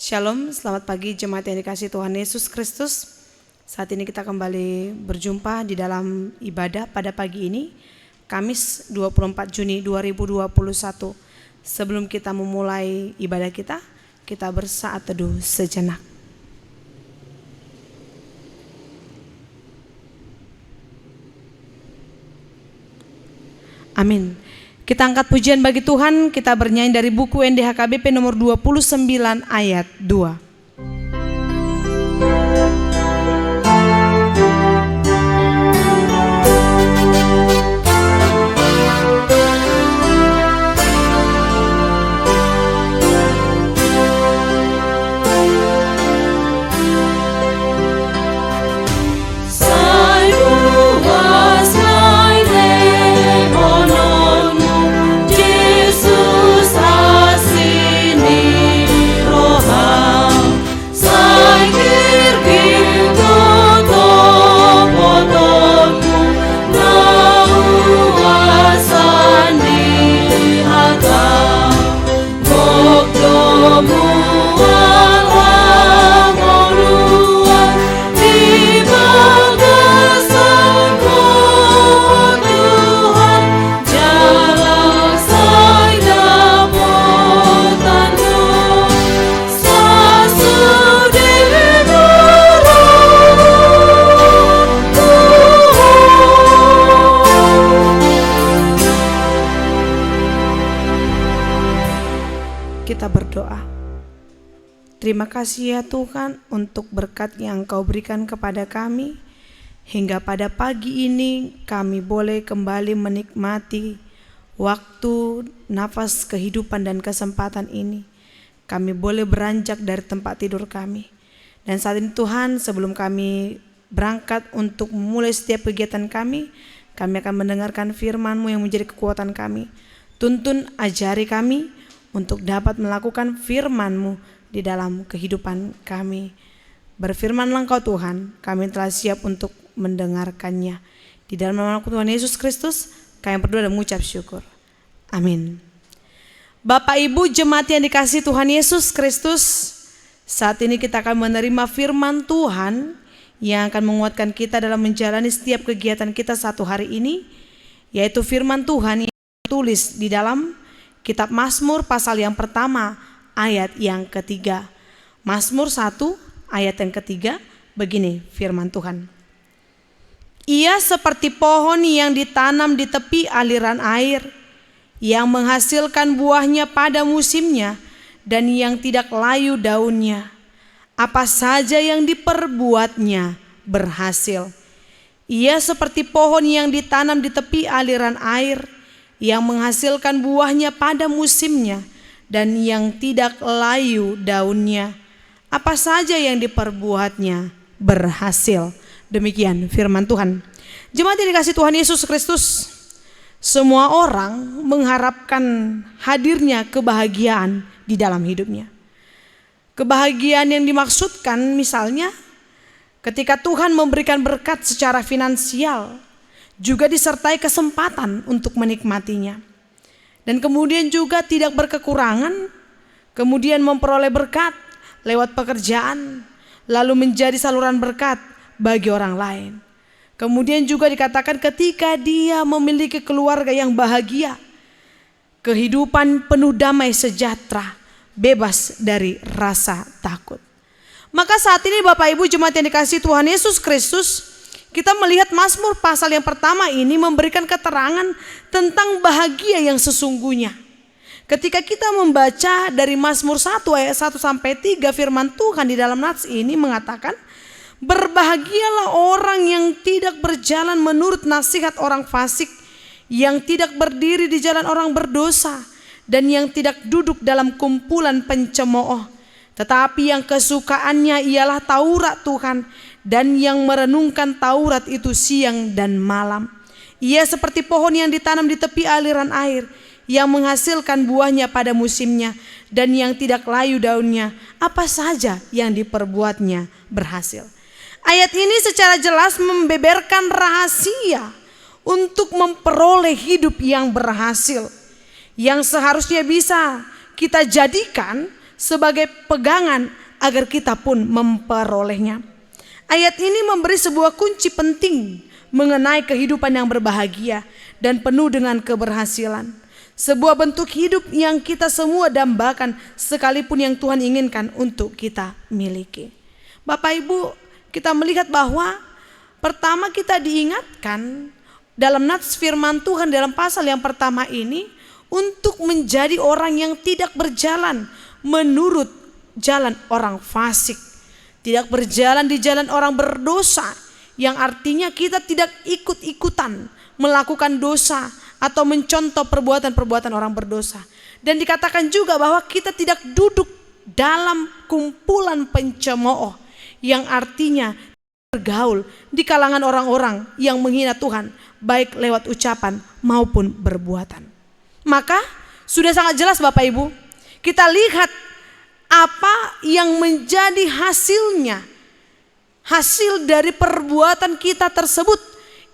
Shalom, selamat pagi jemaat yang dikasihi Tuhan Yesus Kristus. Saat ini kita kembali berjumpa di dalam ibadah pada pagi ini, Kamis 24 Juni 2021. Sebelum kita memulai ibadah kita bersaat teduh sejenak. Amin. Kita angkat pujian bagi Tuhan, kita bernyanyi dari buku NDHKBP nomor 29 ayat 2. Kita berdoa. Terima kasih ya Tuhan untuk berkat yang Engkau berikan kepada kami, hingga pada pagi ini kami boleh kembali menikmati waktu, nafas kehidupan dan kesempatan ini. Kami boleh beranjak dari tempat tidur kami. Dan saat ini Tuhan, sebelum kami berangkat untuk memulai setiap kegiatan kami akan mendengarkan firman-Mu yang menjadi kekuatan kami. Tuntun ajari kami untuk dapat melakukan firman-Mu di dalam kehidupan kami. Berfirmanlah Engkau Tuhan, kami telah siap untuk mendengarkannya. Di dalam nama Tuhan Yesus Kristus, kami berdoa dan mengucap syukur. Amin. Bapak Ibu jemaat yang dikasihi Tuhan Yesus Kristus, saat ini kita akan menerima firman Tuhan yang akan menguatkan kita dalam menjalani setiap kegiatan kita satu hari ini, yaitu firman Tuhan yang ditulis di dalam Kitab Mazmur pasal yang pertama ayat yang ketiga. Mazmur 1 ayat yang ketiga, begini firman Tuhan. Ia seperti pohon yang ditanam di tepi aliran air, yang menghasilkan buahnya pada musimnya dan yang tidak layu daunnya. Apa saja yang diperbuatnya berhasil. Ia seperti pohon yang ditanam di tepi aliran air, yang menghasilkan buahnya pada musimnya dan yang tidak layu daunnya. Apa saja yang diperbuatnya berhasil. Demikian firman Tuhan. Jemaat yang dikasihi Tuhan Yesus Kristus, semua orang mengharapkan hadirnya kebahagiaan di dalam hidupnya. Kebahagiaan yang dimaksudkan misalnya ketika Tuhan memberikan berkat secara finansial, juga disertai kesempatan untuk menikmatinya. Dan kemudian juga tidak berkekurangan, kemudian memperoleh berkat lewat pekerjaan, lalu menjadi saluran berkat bagi orang lain. Kemudian juga dikatakan ketika dia memiliki keluarga yang bahagia, kehidupan penuh damai sejahtera, bebas dari rasa takut. Maka saat ini Bapak Ibu jemaat yang dikasihi Tuhan Yesus Kristus, kita melihat Mazmur pasal yang pertama ini memberikan keterangan tentang bahagia yang sesungguhnya. Ketika kita membaca dari Mazmur 1 ayat 1 sampai 3, firman Tuhan di dalam nats ini mengatakan, berbahagialah orang yang tidak berjalan menurut nasihat orang fasik, yang tidak berdiri di jalan orang berdosa, dan yang tidak duduk dalam kumpulan pencemooh. Tetapi yang kesukaannya ialah Taurat Tuhan, dan yang merenungkan Taurat itu siang dan malam. Ia seperti pohon yang ditanam di tepi aliran air, yang menghasilkan buahnya pada musimnya dan yang tidak layu daunnya. Apa saja yang diperbuatnya berhasil. Ayat ini secara jelas membeberkan rahasia untuk memperoleh hidup yang berhasil, yang seharusnya bisa kita jadikan sebagai pegangan agar kita pun memperolehnya. Ayat ini memberi sebuah kunci penting mengenai kehidupan yang berbahagia dan penuh dengan keberhasilan. Sebuah bentuk hidup yang kita semua dambakan sekalipun yang Tuhan inginkan untuk kita miliki. Bapak Ibu, kita melihat bahwa pertama kita diingatkan dalam nats firman Tuhan dalam pasal yang pertama ini untuk menjadi orang yang tidak berjalan menurut jalan orang fasik, tidak berjalan di jalan orang berdosa, yang artinya kita tidak ikut-ikutan melakukan dosa atau mencontoh perbuatan-perbuatan orang berdosa. Dan dikatakan juga bahwa kita tidak duduk dalam kumpulan pencemooh, yang artinya bergaul di kalangan orang-orang yang menghina Tuhan, baik lewat ucapan maupun perbuatan. Maka sudah sangat jelas Bapak Ibu, kita lihat apa yang menjadi hasilnya. Hasil dari perbuatan kita tersebut,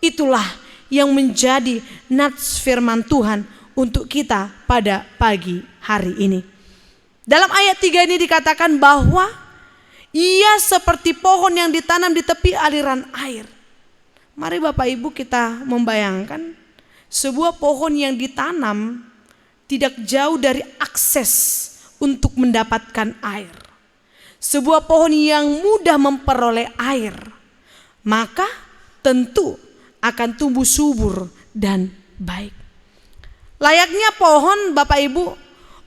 itulah yang menjadi nats firman Tuhan untuk kita pada pagi hari ini. Dalam ayat 3 ini dikatakan bahwa ia seperti pohon yang ditanam di tepi aliran air. Mari Bapak Ibu kita membayangkan sebuah pohon yang ditanam tidak jauh dari akses untuk mendapatkan air. Sebuah pohon yang mudah memperoleh air, maka tentu akan tumbuh subur dan baik. Layaknya pohon Bapak Ibu,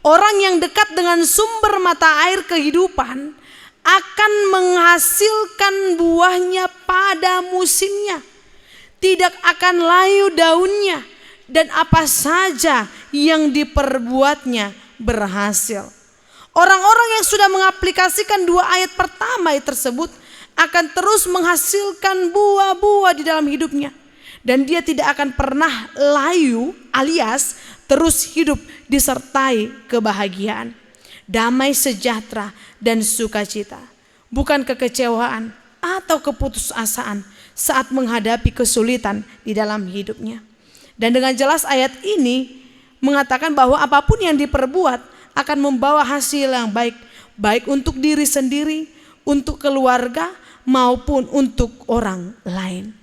orang yang dekat dengan sumber mata air kehidupan akan menghasilkan buahnya pada musimnya. Tidak akan layu daunnya, dan apa saja yang diperbuatnya berhasil. Orang-orang yang sudah mengaplikasikan 2 ayat pertama tersebut akan terus menghasilkan buah-buah di dalam hidupnya. Dan dia tidak akan pernah layu alias terus hidup disertai kebahagiaan, damai sejahtera dan sukacita. Bukan kekecewaan atau keputusasaan saat menghadapi kesulitan di dalam hidupnya. Dan dengan jelas ayat ini mengatakan bahwa apapun yang diperbuat akan membawa hasil yang baik, baik untuk diri sendiri, untuk keluarga, maupun untuk orang lain.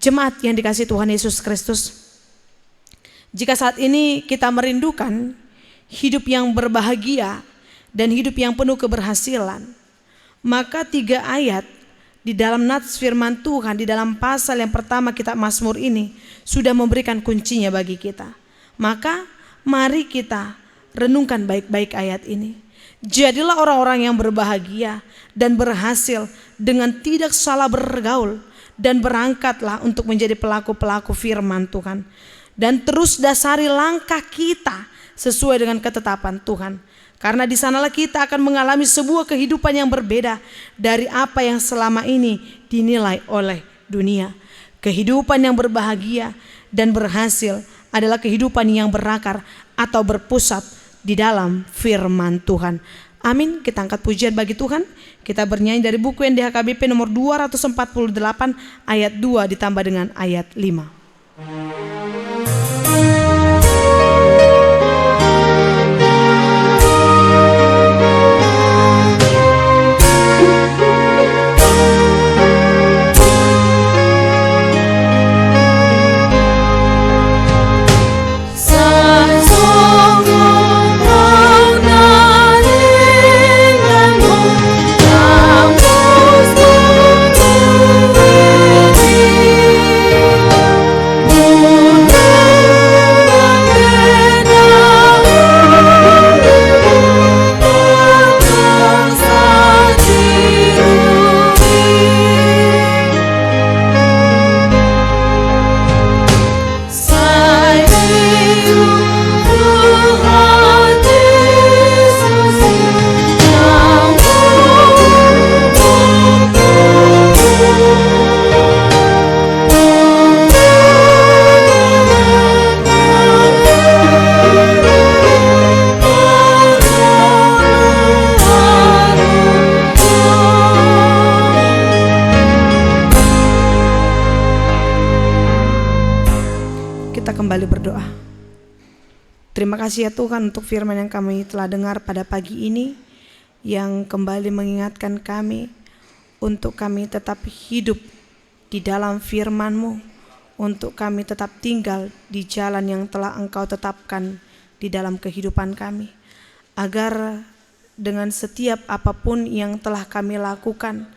Jemaat yang dikasihi Tuhan Yesus Kristus, jika saat ini kita merindukan hidup yang berbahagia dan hidup yang penuh keberhasilan, maka 3 ayat di dalam nats firman Tuhan di dalam pasal yang pertama kitab Mazmur ini sudah memberikan kuncinya bagi kita. Maka mari kita renungkan baik-baik ayat ini. Jadilah orang-orang yang berbahagia dan berhasil dengan tidak salah bergaul, dan berangkatlah untuk menjadi pelaku-pelaku firman Tuhan. Dan terus dasari langkah kita sesuai dengan ketetapan Tuhan. Karena di sanalah kita akan mengalami sebuah kehidupan yang berbeda dari apa yang selama ini dinilai oleh dunia. Kehidupan yang berbahagia dan berhasil adalah kehidupan yang berakar atau berpusat di dalam firman Tuhan. Amin. Kita angkat pujian bagi Tuhan. Kita bernyanyi dari buku NDHKBP nomor 248 ayat 2 ditambah dengan ayat 5. Kembali berdoa. Terima kasih ya Tuhan untuk firman yang kami telah dengar pada pagi ini. yang kembali mengingatkan kami untuk kami tetap hidup di dalam firman-Mu, untuk kami tetap tinggal di jalan yang telah Engkau tetapkan di dalam kehidupan kami, agar dengan setiap apapun yang telah kami lakukan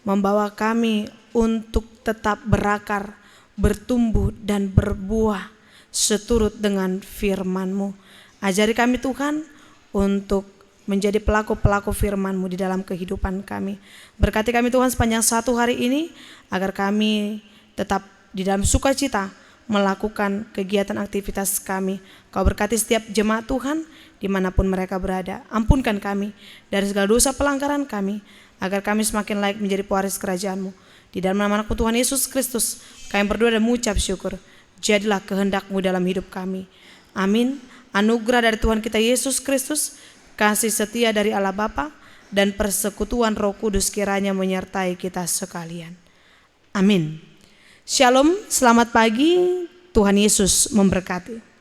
membawa kami untuk tetap berakar, bertumbuh dan berbuah seturut dengan firman-Mu. Ajari kami Tuhan untuk menjadi pelaku-pelaku firman-Mu di dalam kehidupan kami. Berkati kami Tuhan sepanjang satu hari ini, agar kami tetap di dalam sukacita melakukan kegiatan aktivitas kami. Kau berkati setiap jemaat Tuhan dimanapun mereka berada. Ampunkan kami dari segala dosa pelanggaran kami, agar kami semakin layak menjadi pewaris kerajaan-Mu. Di dalam nama Anak-Mu Tuhan Yesus Kristus kami berdoa dan mengucap syukur. Jadilah kehendak-Mu dalam hidup kami. Amin. Anugerah dari Tuhan kita Yesus Kristus, kasih setia dari Allah Bapa, dan persekutuan Roh Kudus kiranya menyertai kita sekalian. Amin. Shalom, selamat pagi, Tuhan Yesus memberkati.